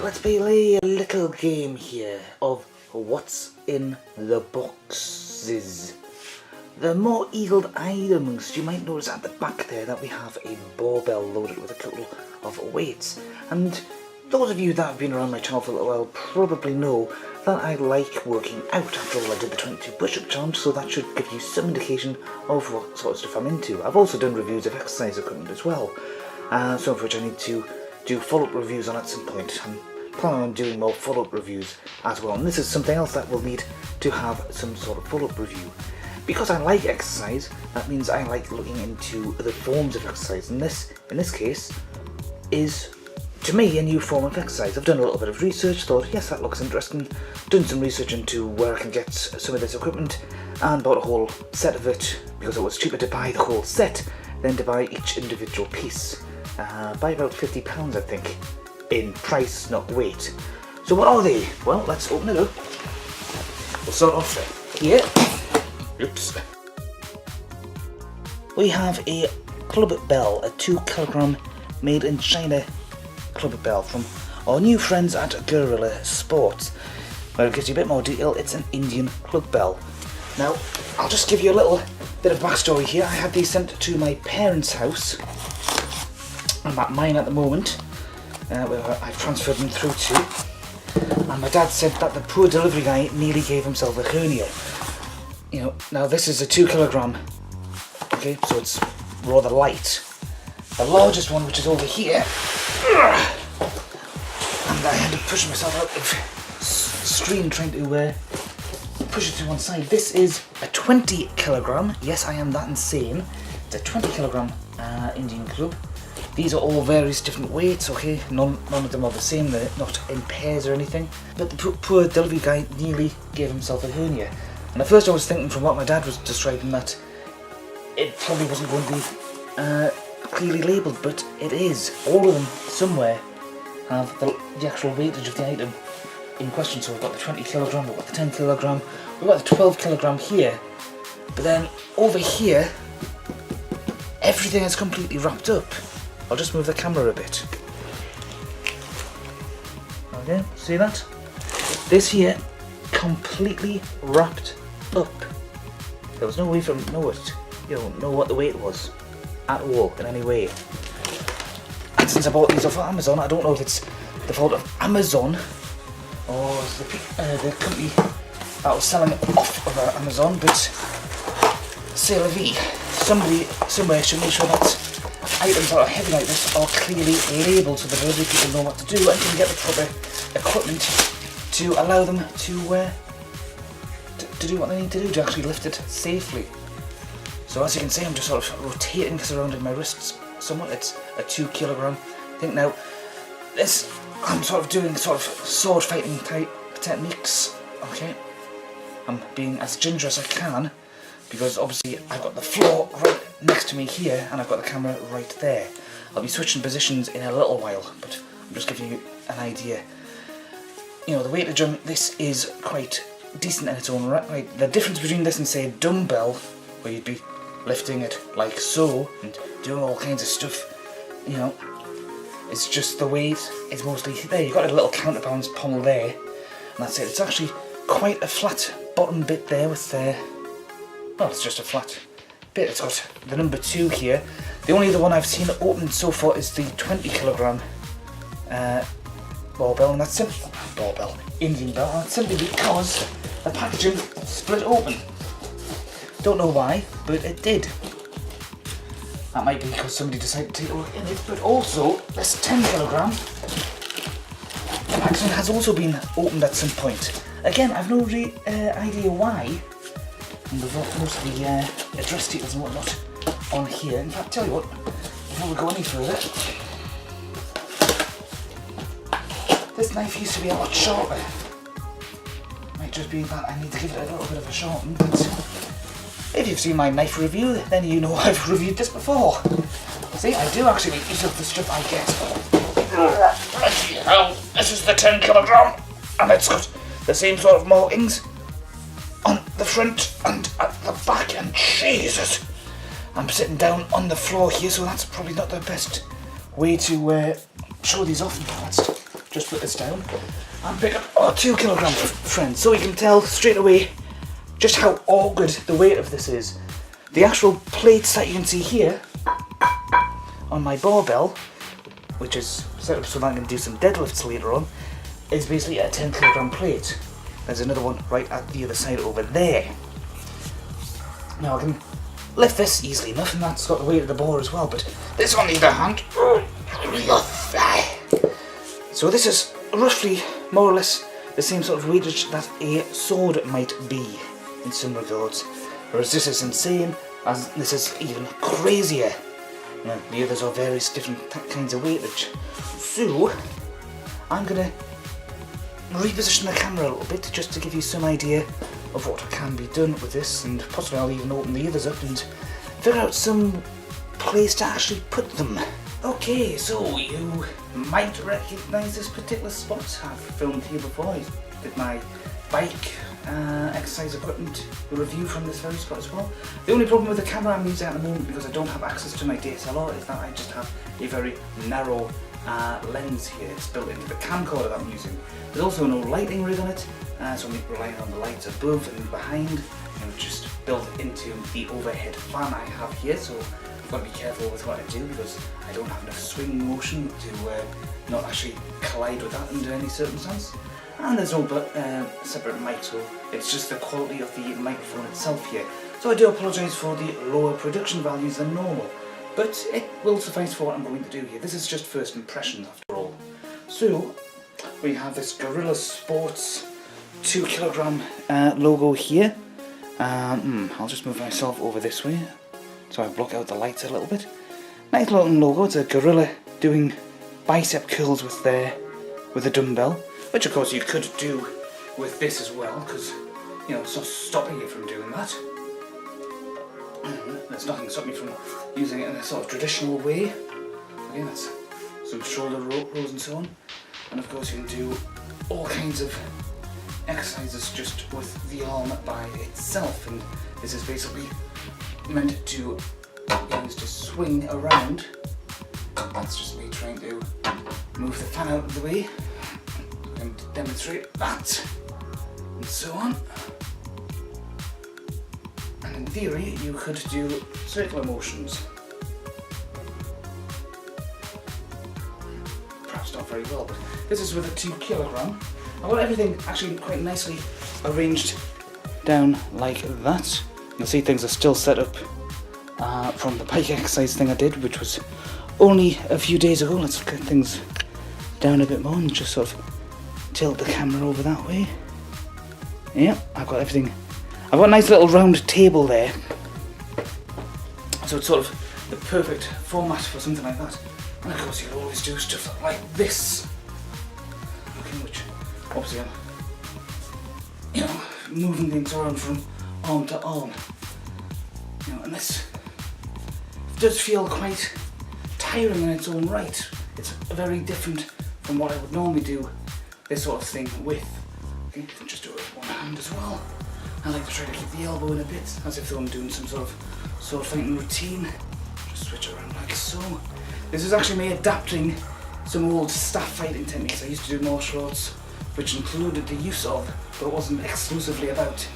let's play a little game here of what's in the boxes. The more eagled eyed amongst you might notice at the back there that we have a barbell loaded with a couple of weights. And those of you that have been around my channel for a little while probably know that I like working out. After all, I did the 22 push-up challenge, so that should give you some indication of what sort of stuff I'm into. I've also done reviews of exercise equipment as well, some of which I need to do follow-up reviews on at some point. I'm planning on doing more follow-up reviews as well, and this is something else that will need to have some sort of follow-up review. Because I like exercise, that means I like looking into other forms of exercise, and this, in this case, is, to me, a new form of exercise. I've done a little bit of research, thought, yes, that looks interesting, done some research into where I can get some of this equipment, and bought a whole set of it, because it was cheaper to buy the whole set than to buy each individual piece. By about £50, I think, in price, not weight. So what are they? Well, let's open it up. We'll start off here. Oops. We have a club bell, a 2 kilogram made in China club bell from our new friends at Gorilla Sports. Well, it gives you a bit more detail. It's an Indian club bell. Now, I'll just give you a little bit of backstory here. I had these sent to my parents' house. I'm at mine at the moment, where I've transferred them through to. And my dad said that the poor delivery guy nearly gave himself a hernia. You know, now this is a 2 kilogram, okay, so it's rather light. The largest one, which is over here, and I had to push myself out of screen trying to push it to one side. This is a 20 kilogram. Yes, I am that insane. It's a 20 kilogram Indian club. These are all various different weights, okay? None of them are the same, they're not in pairs or anything. But the poor delivery guy nearly gave himself a hernia. And at first I was thinking, from what my dad was describing, that it probably wasn't going to be clearly labelled, but it is. All of them, somewhere, have the actual weightage of the item in question. So we've got the 20 kilogram, we've got the 10 kilogram, we've got the 12 kilogram here. But then, over here, everything is completely wrapped up. I'll just move the camera a bit. Okay, see that? This here, completely wrapped up. There was no way from know what the weight was at all in any way. And since I bought these off of Amazon, I don't know if it's the fault of Amazon or the company that was selling it off of Amazon, but c'est la vie. Somebody somewhere should make sure that items that are heavy like this are clearly labelled so the delivery people know what to do and can get the proper equipment to allow them to do what they need to do to actually lift it safely. So as you can see, I'm just sort of rotating this around in my wrists somewhat. It's a 2 kilogram thing. Now, this, I'm sort of doing sort of sword fighting type techniques, okay? I'm being as ginger as I can, because obviously I've got the floor right next to me here and I've got the camera right there. I'll be switching positions in a little while, but I'm just giving you an idea. You know, the weightage on this is quite decent in its own right. The difference between this and, say, a dumbbell, where you'd be lifting it like so and doing all kinds of stuff, you know, it's just the weight is mostly there. You've got a little counterbalance pommel there, and that's it. It's actually quite a flat bottom bit there with well, it's just a flat bit. It's got the number 2 here. The only other one I've seen opened so far is the 20 kilogram barbell, and that's simply Indian bell, and that's simply because the packaging split open. Don't know why, but it did. That might be because somebody decided to take a look in it, but also this 10 kilogram, the packaging has also been opened at some point. Again, I've no idea why. And we've got most of the address details and whatnot on here. In fact, tell you what, before we go any further, this knife used to be a lot sharper. Might just be that I need to give it a little bit of a sharpen, but if you've seen my knife review, then you know I've reviewed this before. See, I do actually make use of the stuff I get. Bloody hell, this is the 10 kilogram, and it's got the same sort of markings on the front and at the back, and Jesus, I'm sitting down on the floor here, so that's probably not the best way to show these off. Let's just put this down and pick up our 2 kilogram friend, so you can tell straight away just how awkward the weight of this is. The actual plates that you can see here on my barbell, which is set up so that I can do some deadlifts later on, is basically a 10 kilogram plate. There's another one right at the other side over there. Now I can lift this easily enough, and that's got the weight of the bar as well, but this on the other hand, so this is roughly more or less the same sort of weightage that a sword might be in some regards, whereas this is insane, as this is even crazier. Now, the others are various different kinds of weightage. So I'm gonna reposition the camera a little bit just to give you some idea of what can be done with this, and possibly I'll even open the others up and figure out some place to actually put them. Okay, so you might recognise this particular spot. I've filmed here before. I did my bike exercise equipment review from this very spot as well. The only problem with the camera I'm using at the moment, because I don't have access to my DSLR, is that I just have a very narrow lens here. It's built into the camcorder that I'm using. There's also no lighting rig on it, so I'm relying on the lights above and behind, and just built into the overhead fan I have here. So I've got to be careful with what I do, because I don't have enough swing motion to not actually collide with that under any circumstance. And there's no separate mic, so it's just the quality of the microphone itself here. So I do apologise for the lower production values than normal, but it will suffice for what I'm going to do here. This is just first impressions after all. So we have this Gorilla Sports 2 kilogram logo here. I'll just move myself over this way so I block out the lights a little bit. Nice looking logo. It's a gorilla doing bicep curls with a dumbbell, which of course you could do with this as well, because it's not stopping you from doing that. There's nothing stopping you from using it in a sort of traditional way. Again, that's some shoulder rows and so on. And of course you can do all kinds of exercises just with the arm by itself, and this is basically meant to get us to swing around. That's just me trying to move the fan out of the way and demonstrate that, and so on. And in theory you could do circular motions. Perhaps not very well, but this is with a 2 kilogram. I've got everything actually quite nicely arranged down like that. You'll see things are still set up from the bike exercise thing I did, which was only a few days ago. Let's get things down a bit more and just sort of tilt the camera over that way. Yeah, I've got everything. I've got a nice little round table there, so it's sort of the perfect format for something like that. And of course you can always do stuff like this, okay, which obviously I'm moving things around from arm to arm, and this does feel quite tiring in its own right. It's very different from what I would normally do this sort of thing with. Okay, just do it with one hand as well. I like to try to keep the elbow in a bit, as if I'm doing some sort of sword fighting routine. Just switch around like so. This is actually me adapting some old staff fighting techniques. I used to do martial arts, which included the use of, but it wasn't exclusively about,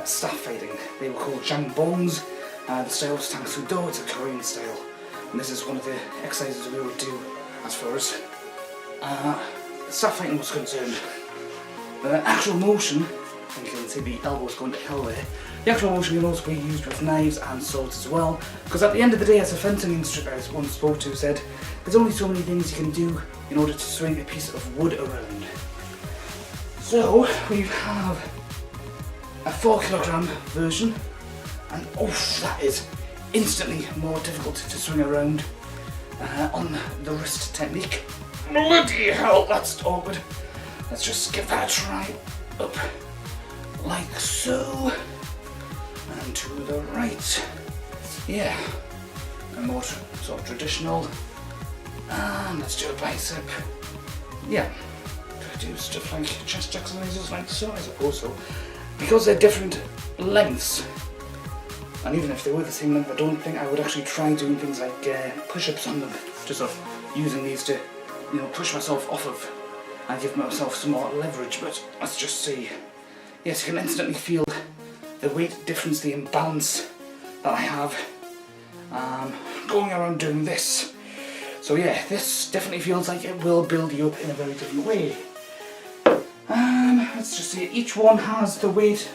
staff fighting. They were called jangbongs. The style was Tang Soo Do. It's a Korean style, and this is one of the exercises we would do as far as staff fighting was concerned. The actual motion, and you can see the elbows going to hell there. The actual motion can also be used with knives and swords as well, because at the end of the day, as a fencing instructor I once spoke to said, there's only so many things you can do in order to swing a piece of wood around. So we have a 4 kilogram version, and that is instantly more difficult to swing around on the wrist technique. Bloody hell, that's awkward. Let's just give that a try. Up like so, and to the right. Yeah, a more sort of traditional. And let's do a bicep. Yeah, do stuff like chest exercises like so, I suppose so. Because they're different lengths, and even if they were the same length, I don't think I would actually try doing things like push-ups on them, just sort of using these to, push myself off of I give myself some more leverage, but let's just see. Yes, you can instantly feel the weight difference, the imbalance that I have going around doing this. So yeah, this definitely feels like it will build you up in a very different way. Let's just see, each one has the weight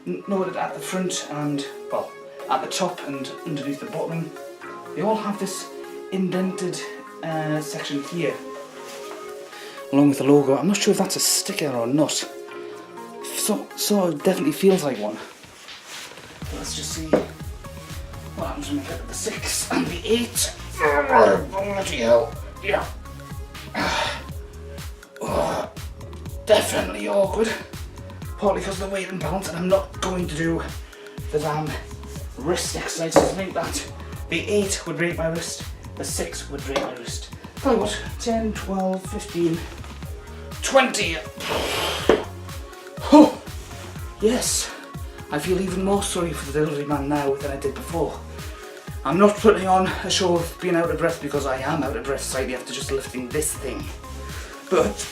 noted at the front and, well, at the top and underneath the bottom. They all have this indented section here, along with the logo. I'm not sure if that's a sticker or not. So it definitely feels like one. Let's just see what happens when we get to the 6 and the 8. Bloody hell. Yeah. Oh, definitely awkward. Partly because of the weight imbalance, and I'm not going to do the damn wrist exercises. I think that the 8 would break my wrist, the 6 would break my wrist. Tell you what, 10, 12, 15, 20. Oh, yes. I feel even more sorry for the delivery man now than I did before. I'm not putting on a show of being out of breath, because I am out of breath slightly after just lifting this thing. But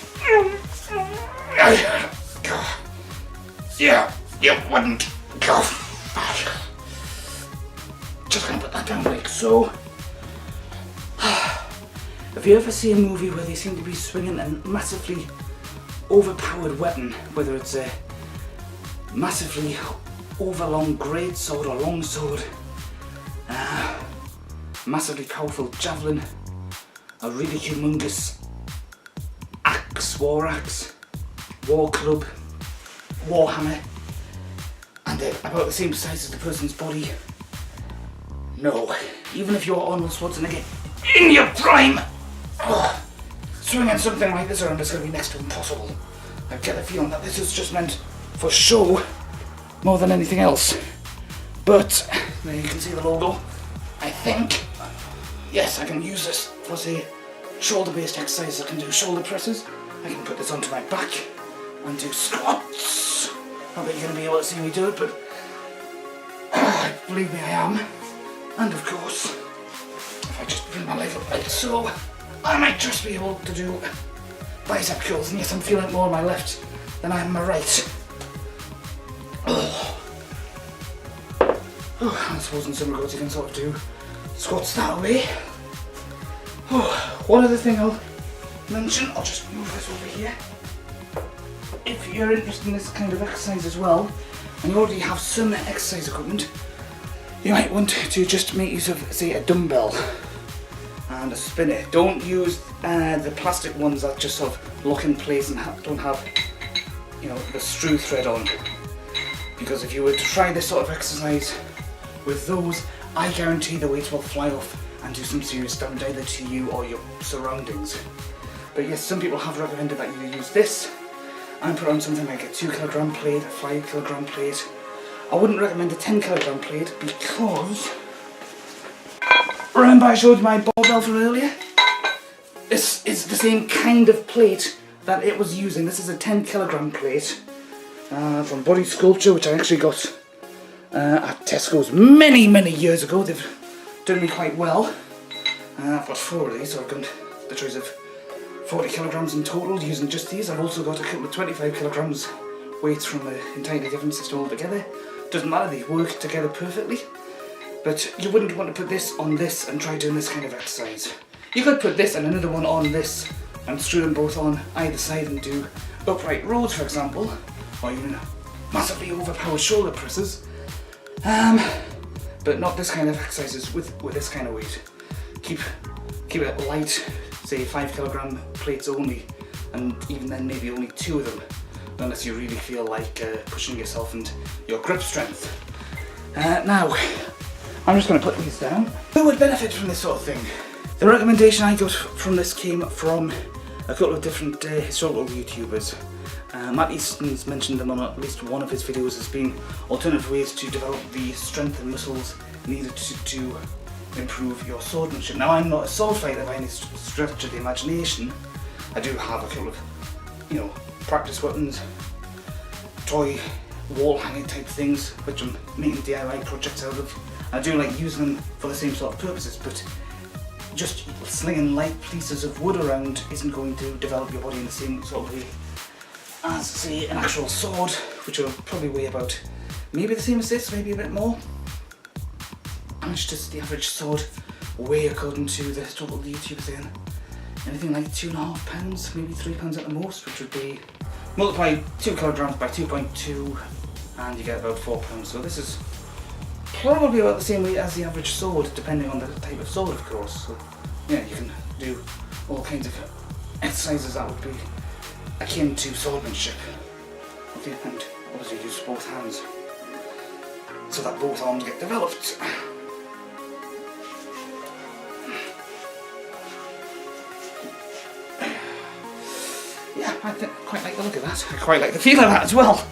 yeah, you wouldn't go. Just gonna put that down like so. If you ever see a movie where they seem to be swinging a massively overpowered weapon, whether it's a massively overlong greatsword or longsword, massively powerful javelin, a really humongous axe, war club, warhammer, and they're about the same size as the person's body. No, even if you're Arnold Schwarzenegger in your prime, swinging something like this around is going to be next to impossible. I get the feeling that this is just meant for show more than anything else. But there you can see the logo. I think, yes, I can use this for, say, shoulder-based exercises. I can do shoulder presses. I can put this onto my back and do squats. Not that you're going to be able to see me do it, but believe me, I am. And of course, if I just bring my leg up like so, I might just be able to do bicep curls. And yes, I'm feeling more on my left than I am my right. I suppose in some regards you can sort of do squats that way. One other thing I'll mention, I'll just move this over here. If you're interested in this kind of exercise as well, and you already have some exercise equipment, you might want to just make use of, say, a dumbbell and a spinner. Don't use the plastic ones that just sort of lock in place and don't have, you know, the screw thread on. Because if you were to try this sort of exercise with those, I guarantee the weights will fly off and do some serious damage either to you or your surroundings. But yes, some people have recommended that you use this and put on something like a 2 kilogram plate, a 5 kilogram plate. I wouldn't recommend a 10 kilogram plate because, remember I showed you my barbell from earlier? This is the same kind of plate that it was using. This is a 10 kilogram plate from Body Sculpture, which I actually got at Tesco's many years ago. They've done me quite well. I've got 4 of these, so I've got the choice of 40 kilograms in total using just these. I've also got a couple of 25 kilograms weights from an entirely different system altogether. Doesn't matter, they work together perfectly. But you wouldn't want to put this on this and try doing this kind of exercise. You could put this and another one on this and screw them both on either side and do upright rows, for example, or even massively overpowered shoulder presses. But not this kind of exercises with this kind of weight. Keep it light, say 5 kilogram plates only, and even then maybe only 2 of them, unless you really feel like pushing yourself and your grip strength. Now, I'm just going to put these down. Who would benefit from this sort of thing? The recommendation I got from this came from a couple of different historical YouTubers. Matt Easton's mentioned them on at least one of his videos as being alternative ways to develop the strength and muscles needed to improve your swordsmanship. Now, I'm not a sword fighter by any stretch of the imagination. I do have a couple of, you know, practice weapons, toy wall hanging type things, which I'm making DIY projects out of. I do like using them for the same sort of purposes, but just slinging light pieces of wood around isn't going to develop your body in the same sort of way as, say, an actual sword, which will probably weigh about maybe the same as this, maybe a bit more. How much does the average sword weigh according to the total YouTube saying? Anything like 2.5 pounds, maybe 3 pounds at the most, which would be multiply 2 kilograms by 2.2 and you get about 4 pounds. So this is probably about the same weight as the average sword, depending on the type of sword, of course. So yeah, you can do all kinds of exercises that would be akin to swordmanship. Okay, and obviously use both hands so that both arms get developed. Yeah, I quite like the look of that. I quite like the feel of that as well.